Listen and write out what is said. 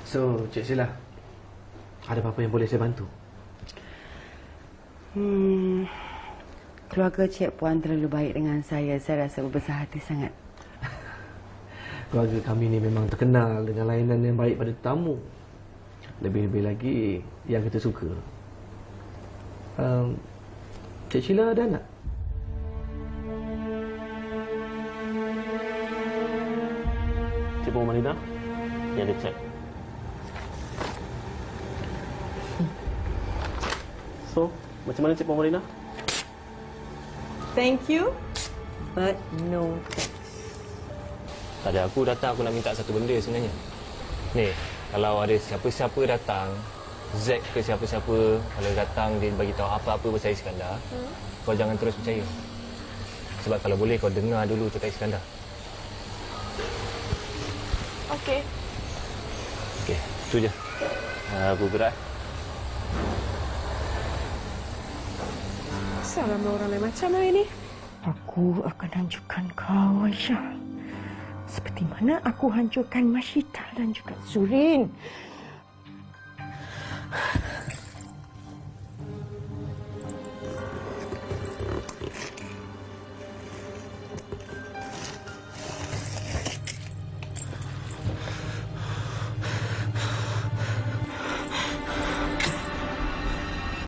So, Cik Sheila, ada apa-apa yang boleh saya bantu? Keluarga Cik Puan terlalu baik dengan saya. Saya rasa berbesar hati sangat. Keluarga kami ni memang terkenal dengan layanan yang baik pada tetamu. Lebih-lebih lagi yang kita suka. Cik Sheila ada anak? Cik Puan Malina, dia ada cek. So, macam mana Cik Puan Malina? Thank you, but no thanks. Tadi aku datang, aku nak minta satu benda sebenarnya. Ni, kalau ada siapa-siapa datang, Zack ke siapa-siapa, kalau datang dia bagi tahu apa-apa pasal Iskandar, kau jangan terus percaya. Sebab kalau boleh kau dengar dulu cakap Iskandar. Okay. Okey, itu je. Aku gerak. Kenapa ramai orang lain macam hari ni? Aku akan hancurkan kau, Aisyah. Seperti mana aku hancurkan Masyita dan juga Surin.